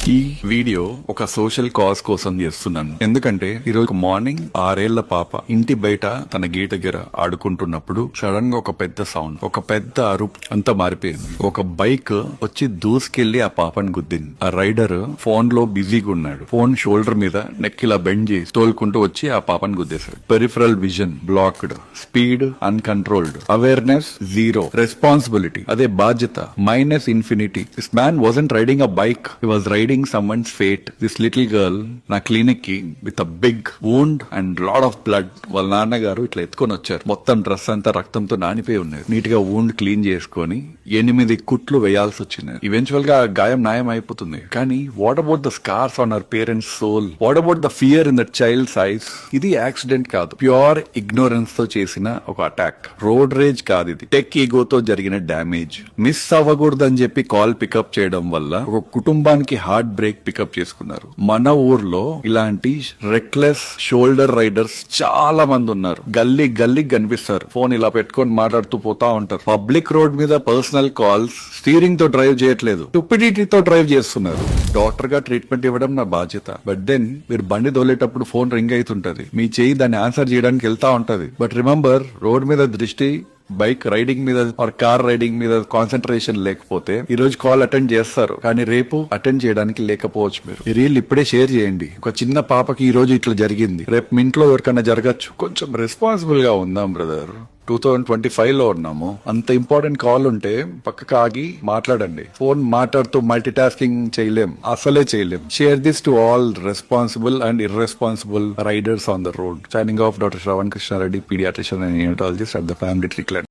ఈ వీడియో ఒక social cause కోసం చేస్తున్నాను. ఎందుకంటే ఈరోజు మార్నింగ్ 6 ఏళ్ల పాప ఇంటి బయట తన గేట్ దగ్గర ఆడుకుంటున్నప్పుడు సడన్ గా ఒక పెద్ద సౌండ్, ఒక పెద్ద అరుపు, అంతా మారిపోయింది. ఒక బైక్ వచ్చి దూసుకెళ్లి ఆ పాపని గుద్దింది. ఆ రైడర్ ఫోన్ లో బిజీగా ఉన్నాడు. ఫోన్ షోల్డర్ మీద నెక్ ఇలా బెండ్ చేసి తోలుకుంటూ వచ్చి ఆ పాపని గుద్దేశాడు. Peripheral vision blocked, speed uncontrolled, awareness zero, responsibility అదే బాధ్యత minus infinity. This man wasn't riding a bike, he was riding someone's fate. This little girl నా క్లినిక్ కి with a big wound and lot of blood. వాళ్ళ నాన్నగారు ఇట్లా ఎత్తుకొని వచ్చారు. మొత్తం డ్రెస్ అంతా రక్తంతో నానిపోయి ఉన్నది. నీట్ గా wound క్లీన్ చేసుకొని 8 కుట్లు వేయాల్సి వచ్చింది. ఈవెన్చువల్ గా గాయం న్యాయం అయిపోతుంది. కానీ what about the scars on our parents soul? What about the fear in the child's eyes? ఇది యాక్సిడెంట్ కాదు, ప్యూర్ ఇగ్నోరెన్స్ తో చేసిన ఒక అటాక్. రోడ్ రేజ్ కాదు, ఇది టెక్ ఈగోతో జరిగిన డ్యామేజ్. మిస్ అవ్వకూడదని చెప్పి కాల్ పికప్ చేయడం వల్ల ఒక కుటుంబానికి హార్ట్ బ్రేక్ పికప్ చేసుకున్నారు. మన ఊర్లో ఇలాంటి రెక్లెస్ షోల్డర్ రైడర్స్ చాలా మంది ఉన్నారు. గల్లీ గల్లీ కనిపిస్తారు. ఫోన్ ఇలా పెట్టుకొని మాట్లాడుతూ పోతా ఉంటారు. పబ్లిక్ రోడ్ మీద పర్సనల్ కాల్స్, స్టీరింగ్ తో డ్రైవ్ చేయట్లేదు, స్టూపిడిటీతో డ్రైవ్ చేస్తున్నారు. డాక్టర్ గా ట్రీట్మెంట్ ఇవ్వడం నా బాధ్యత. బట్ దెన్ మీరు బండి తోలేటప్పుడు ఫోన్ రింగ్ అవుతుంటది. మీ చేయి దాన్ని ఆన్సర్ చేయడానికి వెళ్తా ఉంటది. బట్ రిమెంబర్, రోడ్ మీద దృష్టి బైక్ రైడింగ్ మీద ఆర్ కార్ రైడింగ్ మీద కాన్సన్ట్రేషన్ లేకపోతే ఈ రోజు కాల్ అటెండ్ చేస్తారు, కానీ రేపు అటెండ్ చేయడానికి లేకపోవచ్చు. మీరు ఈ రీల్ ఇప్పుడే షేర్ చేయండి. ఒక చిన్న పాపకి ఈ రోజు ఇట్లా జరిగింది, రేపు మీ ఇంట్లో ఎవరికైనా జరగచ్చు. కొంచెం రెస్పాన్సిబుల్ గా ఉందాం బ్రదర్. 2025 లో ఉన్నాము. అంత ఇంపార్టెంట్ కాల్ ఉంటే పక్కకు ఆగి మాట్లాడండి. ఫోన్ మాట్లాడుతూ మల్టీ టాస్కింగ్ చేయలేం, అసలే చేయలేం. Share this to all responsible and irresponsible riders on the road. Signing off, doctor Shravan Krishna Reddy, paediatrician and neonatologist at the Family Tree clinic.